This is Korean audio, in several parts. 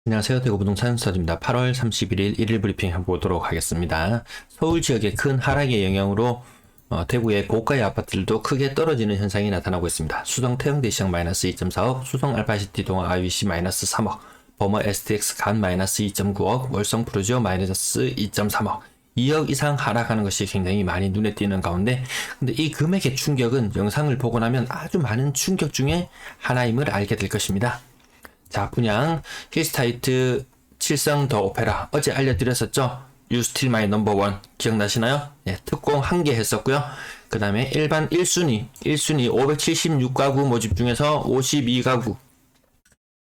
안녕하세요. 대구부동산 서입니다. 8월 31일 1일 브리핑 해보도록 하겠습니다. 서울 지역의 큰 하락의 영향으로 대구의 고가의 아파트들도 크게 떨어지는 현상이 나타나고 있습니다. 수성 태영대 시장 마이너스 2.4억, 수성 알파시티 동아 IBC 마이너스 3억, 버머 STX 간 마이너스 2.9억, 월성 프루지오 마이너스 2.3억, 2억 이상 하락하는 것이 굉장히 많이 눈에 띄는 가운데, 근데 이 금액의 충격은 영상을 보고 나면 아주 많은 충격 중에 하나임을 알게 될 것입니다. 자, 분양 힐스타이트 7성 더 오페라 어제 알려드렸었죠. You Still My Number One 기억나시나요? 네, 특공 1개 했었고요. 그 다음에 일반 1순위 576가구 모집 중에서 52가구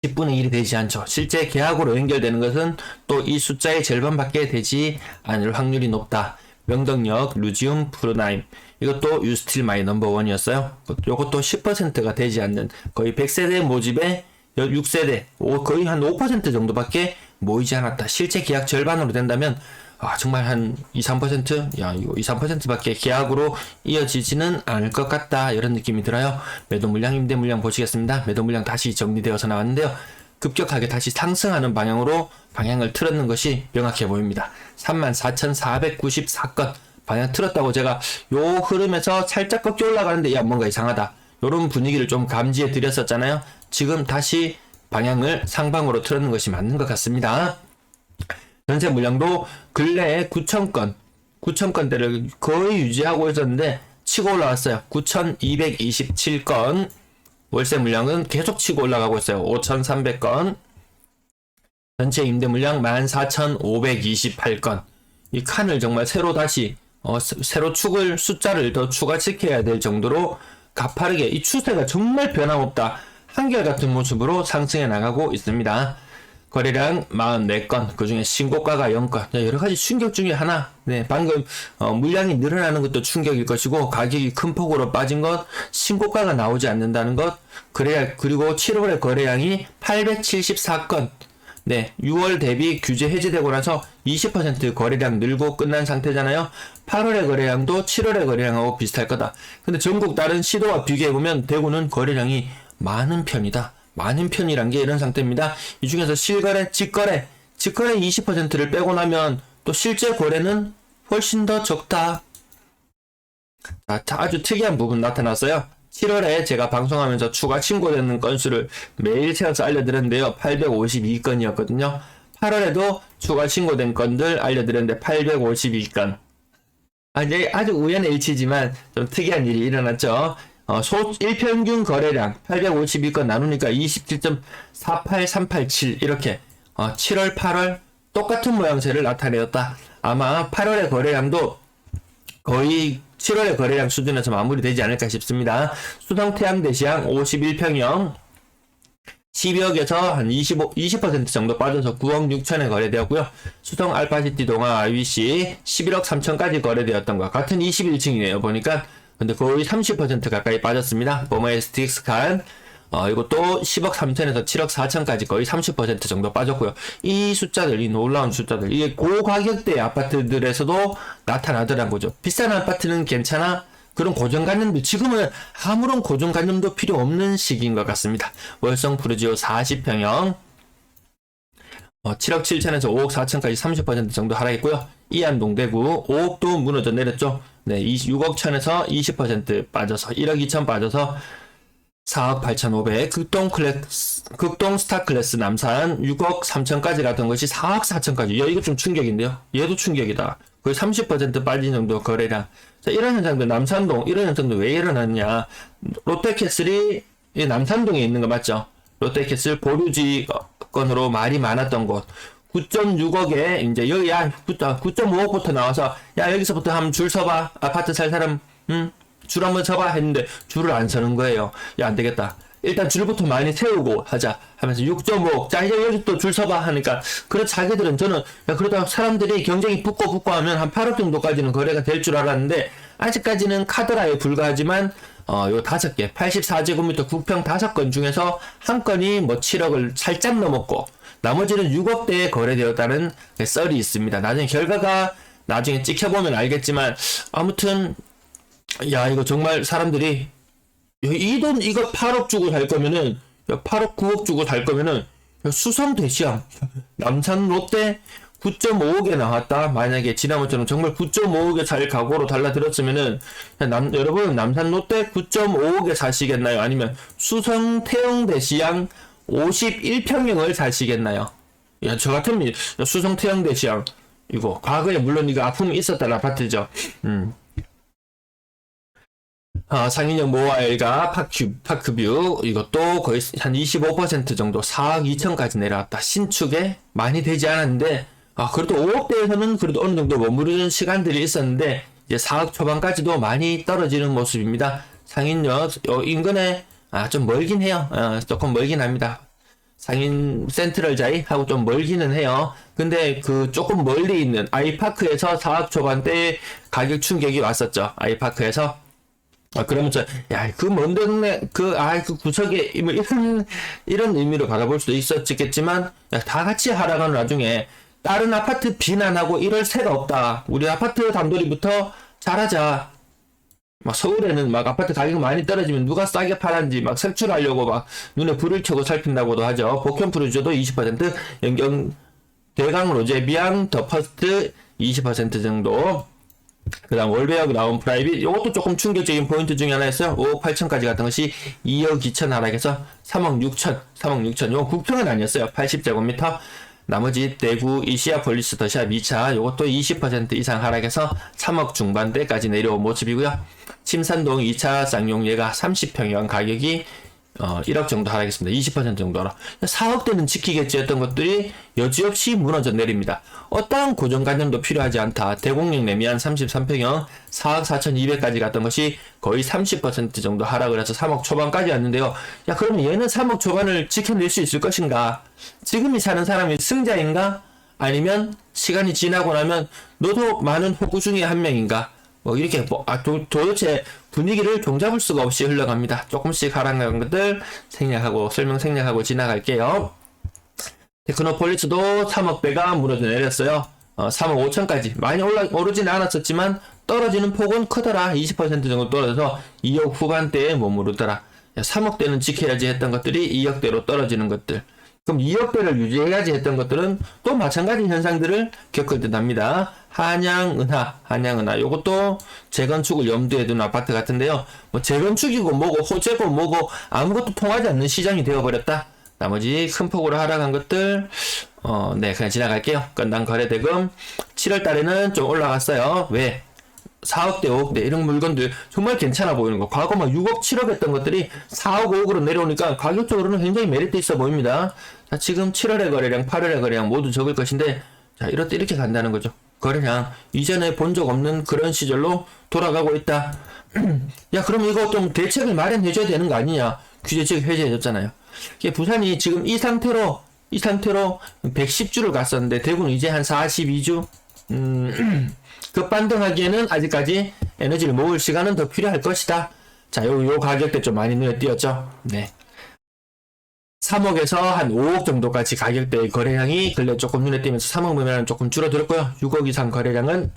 10분의 1이 되지 않죠. 실제 계약으로 연결되는 것은 또 이 숫자의 절반밖에 되지 않을 확률이 높다. 명덕역, 루지움, 프로나임 이것도 You Still My Number One이었어요. 이것도 10%가 되지 않는 거의 100세대 모집에 6세대 거의 한 5% 정도밖에 모이지 않았다. 실제 계약 절반으로 된다면 정말 한 2, 3%? 이거 2, 3%밖에 계약으로 이어지지는 않을 것 같다. 이런 느낌이 들어요. 매도 물량, 임대 물량 보시겠습니다. 매도 물량 다시 정리되어서 나왔는데요. 급격하게 다시 상승하는 방향으로 방향을 틀었는 것이 명확해 보입니다. 34,494건 방향 틀었다고 제가 요 흐름에서 살짝 꺾여 올라가는데 뭔가 이상하다. 요런 분위기를 좀 감지해 드렸었잖아요. 지금 다시 방향을 상방으로 틀었는 것이 맞는 것 같습니다. 전세 물량도 근래에 9,000건대를 거의 유지하고 있었는데 치고 올라왔어요. 9,227건. 월세 물량은 계속 치고 올라가고 있어요. 5,300건. 전체 임대 물량 14,528건. 이 칸을 정말 새로 다시 새로 숫자를 더 추가시켜야 될 정도로 가파르게 이 추세가 정말 변함없다. 한결같은 모습으로 상승해 나가고 있습니다. 거래량 44건, 그 중에 신고가가 0건. 여러가지 충격 중에 하나. 네, 방금 물량이 늘어나는 것도 충격일 것이고, 가격이 큰 폭으로 빠진 것, 신고가가 나오지 않는다는 것, 그리고 7월의 거래량이 874건. 네, 6월 대비 규제 해제되고 나서 20% 거래량 늘고 끝난 상태잖아요. 8월의 거래량도 7월의 거래량하고 비슷할 거다. 근데 전국 다른 시도와 비교해보면 대구는 거래량이 많은 편이다. 많은 편이란 게 이런 상태입니다. 이 중에서 실거래, 직거래 20%를 빼고 나면 또 실제 거래는 훨씬 더 적다. 아주 특이한 부분 나타났어요. 7월에 제가 방송하면서 추가 신고되는 건수를 매일 세워서 알려드렸는데요. 852건이었거든요. 8월에도 추가 신고된 건들 알려드렸는데 852건. 아주 우연의 일치지만 좀 특이한 일이 일어났죠. 일평균 거래량 852건 나누니까 27.48387 이렇게 7월, 8월 똑같은 모양새를 나타내었다. 아마 8월의 거래량도 거의 7월의 거래량 수준에서 마무리되지 않을까 싶습니다. 수성 태양대시장 51평형 12억에서 한 20% 정도 빠져서 9억 6천에 거래되었고요. 수성 알파시티 동아 IBC 11억 3천까지 거래되었던 것 같은 21층이네요. 보니까 근데 거의 30% 가까이 빠졌습니다. 버머 STX 간 이것도 10억 3천에서 7억 4천까지 거의 30% 정도 빠졌고요. 이 숫자들, 이 놀라운 숫자들, 이게 고가격대 아파트들에서도 나타나더란 거죠. 비싼 아파트는 괜찮아. 그런 고정관념도 지금은 아무런 고정관념도 필요 없는 시기인 것 같습니다. 월성 프루지오 40평형 7억 7천에서 5억 4천까지 30% 정도 하락했고요. 이안동 대구 5억도 무너져 내렸죠. 네, 6억 천에서 20% 빠져서 1억 2천 빠져서 4억 8,500. 극동 스타클래스 남산 6억 3천까지 갔던 것이 4억 4천까지. 이거 좀 충격인데요. 얘도 충격이다. 거의 30% 빠진 정도 거래량. 자, 이런 현상도 남산동 이런 현상도 왜 일어났냐? 롯데캐슬이 남산동에 있는 거 맞죠? 롯데캐슬 보류지 건으로 말이 많았던 곳. 9.6억에 이제 여기 9.5억부터 나와서 여기서부터 한번 줄 서봐. 아파트 살 사람 줄 한번 서봐 했는데 줄을 안 서는 거예요. 안 되겠다. 일단 줄부터 많이 세우고 하자 하면서 6.5억 자 이제 여기 또 줄 서봐 하니까 그런 자기들은 저는 그러다 사람들이 경쟁이 붙고 하면 한 8억 정도까지는 거래가 될 줄 알았는데 아직까지는 카더라에 불과하지만 요 5개 84제곱미터 9평 5건 중에서 한 건이 뭐 7억을 살짝 넘었고 나머지는 6억대에 거래되었다는 썰이 있습니다. 나중에 결과가 나중에 찍혀보면 알겠지만 아무튼 이거 정말 사람들이 이 돈 이거 8억 주고 살 거면은 8억 9억 주고 살 거면은 수성 대시양 남산 롯데 9.55개 나왔다. 만약에 지난번처럼 정말 9.55개 잘 각오로 달라들었으면은 여러분 남산 롯데 9.55개 사시겠나요? 아니면 수성 태영 대시양 51평형을 사시겠나요? 야, 저 같으면 수성 태영 대시양 이거 과거에 물론 이거 아픔이 있었던 아파트죠. 상인역 모아일가 파크뷰 이것도 거의 한 25% 정도 4억 2천까지 내려왔다. 신축에 많이 되지 않았는데 그래도 5억대에서는 그래도 어느 정도 머무르는 시간들이 있었는데 이제 4억 초반까지도 많이 떨어지는 모습입니다. 상인역 인근에 좀 멀긴 해요. 조금 멀긴 합니다. 상인 센트럴자이 하고 좀 멀기는 해요. 근데 그 조금 멀리 있는 아이파크에서 4억 초반대 가격 충격이 왔었죠. 아이파크에서 그러면서 야 그 먼 동네 그 구석에 뭐 이런 의미로 바라볼 수도 있었겠지만 다 같이 하락하는 와중에 다른 아파트 비난하고 이럴 새가 없다. 우리 아파트 단돌이부터 잘하자. 막 서울에는 막 아파트 가격 많이 떨어지면 누가 싸게 팔았는지 막 색출하려고 막 눈에 불을 켜고 살핀다고도 하죠. 복현 프루저도 20%, 연경 대강 로제 비앙 더 퍼스트 20% 정도. 그 다음 월배역 나온 프라이빗 이것도 조금 충격적인 포인트 중에 하나였어요. 5억 8천까지 갔던 것이 2억 2천 하락해서 3억 6천 이건 국평은 아니었어요. 80제곱미터. 나머지 대구 이시아폴리스 더샵 2차 이것도 20% 이상 하락해서 3억 중반대까지 내려온 모습이고요. 침산동 2차 쌍용예가 30평형 가격이 1억 정도 하락했습니다. 20% 정도로. 4억대는 지키겠지 했던 것들이 여지없이 무너져 내립니다. 어떠한 고정관념도 필요하지 않다. 대공령 내미안 33평형 4억 4,200까지 갔던 것이 거의 30% 정도 하락을 해서 3억 초반까지 왔는데요. 야, 그러면 얘는 3억 초반을 지켜낼 수 있을 것인가? 지금이 사는 사람이 승자인가? 아니면 시간이 지나고 나면 너도 많은 호구 중에 한 명인가? 이렇게 도대체 분위기를 종잡을 수가 없이 흘러갑니다. 조금씩 하락한 것들 설명 생략하고 지나갈게요. 테크노폴리스도 3억대가 무너져 내렸어요. 3억 5천까지 많이 오르지는 않았었지만 떨어지는 폭은 크더라. 20% 정도 떨어져서 2억 후반대에 머무르더라. 3억대는 지켜야지 했던 것들이 2억대로 떨어지는 것들. 그럼 2억대를 유지해야지 했던 것들은 또 마찬가지 현상들을 겪을 듯 합니다. 한양은하 요것도 재건축을 염두에 둔 아파트 같은데요. 뭐 재건축이고 뭐고 호재고 뭐고 아무것도 통하지 않는 시장이 되어버렸다. 나머지 큰 폭으로 하락한 것들 네 그냥 지나갈게요. 건당 거래대금 7월 달에는 좀 올라갔어요. 왜? 4억대 5억대 이런 물건들 정말 괜찮아 보이는 거. 과거 막 6억 7억 했던 것들이 4억 5억으로 내려오니까 가격적으로는 굉장히 메리트 있어 보입니다. 자, 지금 7월의 거래량 8월의 거래량 모두 적을 것인데 자 이럴 때 이렇게 간다는 거죠. 거래량 이전에 본 적 없는 그런 시절로 돌아가고 있다. 야 그럼 이거 좀 대책을 마련해 줘야 되는 거 아니냐. 규제책 해제해줬잖아요. 부산이 지금 이 상태로 110주를 갔었는데 대구는 이제 한 42주 급반등하기에는 아직까지 에너지를 모을 시간은 더 필요할 것이다. 자, 요 가격대 좀 많이 눈에 띄었죠? 네. 3억에서 한 5억 정도까지 가격대의 거래량이 근래 조금 눈에 띄면서 3억 매매는 조금 줄어들었고요. 6억 이상 거래량은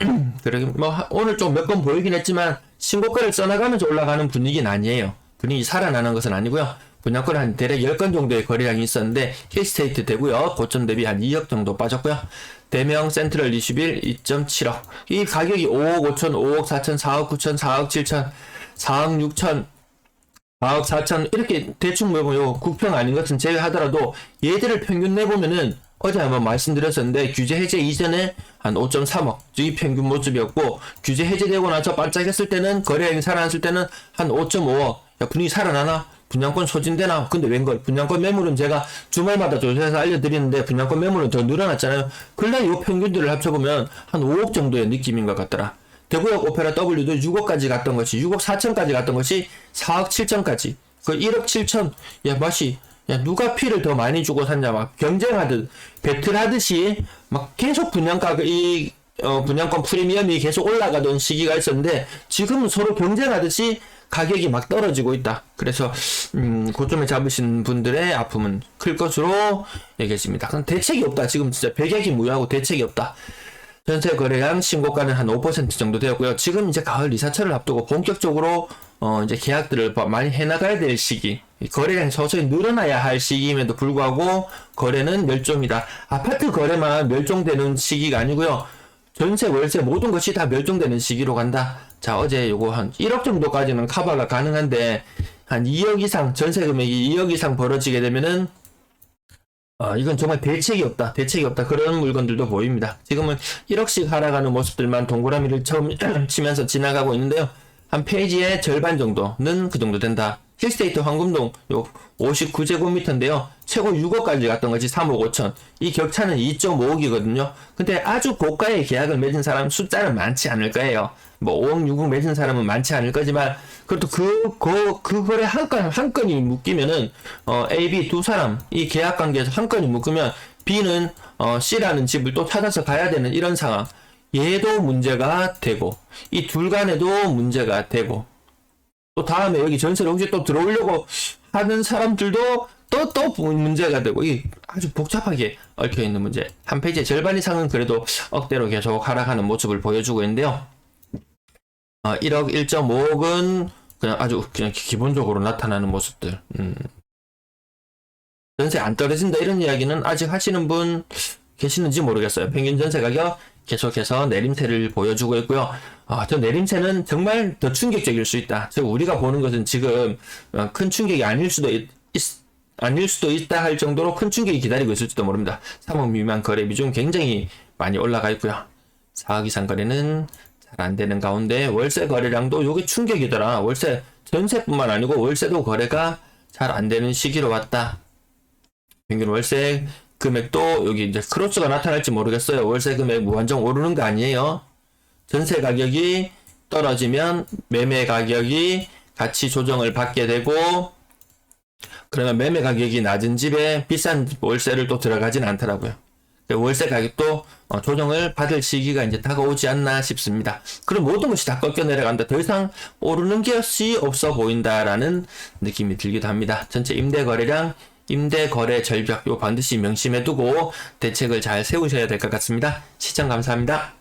오늘 좀 몇 번 보이긴 했지만 신고가를 써나가면서 올라가는 분위기는 아니에요. 분위기 살아나는 것은 아니고요. 분양권 한 대략 10건 정도의 거래량이 있었는데 힐스테이트 되고요. 고점 대비 한 2억 정도 빠졌고요. 대명 센트럴 21 2.7억. 이 가격이 5억 5천, 5억 4천, 4억 9천, 4억 7천, 4억 6천, 4억 4천 이렇게 대충 뭐 국평 아닌 것은 제외하더라도 얘들을 평균 내보면은 어제 한번 말씀드렸었는데 규제 해제 이전에 한 5.3억 이 평균 모습이었고 규제 해제되고 나서 반짝했을 때는 거래량이 살아났을 때는 한 5.5억. 야 분위기 살아나나? 분양권 소진되나? 근데 웬걸? 분양권 매물은 제가 주말마다 조사해서 알려드리는데 분양권 매물은 더 늘어났잖아요. 근래 요 평균들을 합쳐보면 한 5억 정도의 느낌인 것 같더라. 대구역 오페라 W도 6억까지 갔던 것이 6억 4천까지 갔던 것이 4억 7천까지 그 1억 7천 야 누가 피를 더 많이 주고 샀냐 막 경쟁하듯 배틀하듯이 막 계속 분양가 분양권 프리미엄이 계속 올라가던 시기가 있었는데 지금은 서로 경쟁하듯이 가격이 막 떨어지고 있다. 그래서 고점에 잡으신 분들의 아픔은 클 것으로 얘기했습니다. 대책이 없다. 지금 진짜 백약이 무효하고 대책이 없다. 전세 거래량 신고가는 한 5% 정도 되었고요. 지금 이제 가을 이사철을 앞두고 본격적으로 이제 계약들을 많이 해나가야 될 시기. 이 거래량이 서서히 늘어나야 할 시기임에도 불구하고 거래는 멸종이다. 아파트 거래만 멸종되는 시기가 아니고요. 전세, 월세 모든 것이 다 멸종되는 시기로 간다. 자, 어제 요거 한 1억 정도까지는 커버가 가능한데 한 2억 이상, 전세 금액이 2억 이상 벌어지게 되면은 이건 정말 대책이 없다. 대책이 없다. 그런 물건들도 보입니다. 지금은 1억씩 하락하는 모습들만 동그라미를 처음 치면서 지나가고 있는데요. 한 페이지의 절반 정도는 그 정도 된다. 힐스테이트 황금동 요 59제곱미터인데요. 최고 6억까지 갔던 것이 3억 5천. 이 격차는 2.5억이거든요. 근데 아주 고가의 계약을 맺은 사람 숫자는 많지 않을 거예요. 뭐 5억, 6억 맺은 사람은 많지 않을 거지만 그래도 그 거래 한 건이 묶이면은 A, B 두 사람 이 계약 관계에서 한 건이 묶으면 B는 C라는 집을 또 찾아서 가야 되는 이런 상황. 얘도 문제가 되고 이 둘 간에도 문제가 되고 또 다음에 여기 전세를 혹시 또 들어오려고 하는 사람들도 또 문제가 되고 이 아주 복잡하게 얽혀있는 문제. 한 페이지의 절반 이상은 그래도 억대로 계속 하락하는 모습을 보여주고 있는데요. 1억, 1.5억은 그냥 아주 그냥 기본적으로 나타나는 모습들. 전세 안 떨어진다 이런 이야기는 아직 하시는 분 계시는지 모르겠어요. 평균 전세 가격 계속해서 내림세를 보여주고 있고요. 저 내림세는 정말 더 충격적일 수 있다. 즉 우리가 보는 것은 지금 큰 충격이 아닐 수도 있다 할 정도로 큰 충격이 기다리고 있을지도 모릅니다. 3억 미만 거래 비중 굉장히 많이 올라가 있고요. 4억 이상 거래는 잘 안 되는 가운데 월세 거래량도 요게 충격이더라. 월세 전세뿐만 아니고 월세도 거래가 잘 안 되는 시기로 왔다. 평균 월세 금액도 여기 이제 크로스가 나타날지 모르겠어요. 월세 금액 무한정 오르는 거 아니에요. 전세 가격이 떨어지면 매매 가격이 같이 조정을 받게 되고 그러면 매매 가격이 낮은 집에 비싼 월세를 또 들어가진 않더라고요. 월세 가격도 조정을 받을 시기가 이제 다가오지 않나 싶습니다. 그럼 모든 것이 다 꺾여 내려간다. 더 이상 오르는 것이 없어 보인다라는 느낌이 들기도 합니다. 전체 임대 거래량 임대 거래 절벽 요 반드시 명심해 두고 대책을 잘 세우셔야 될 것 같습니다. 시청 감사합니다.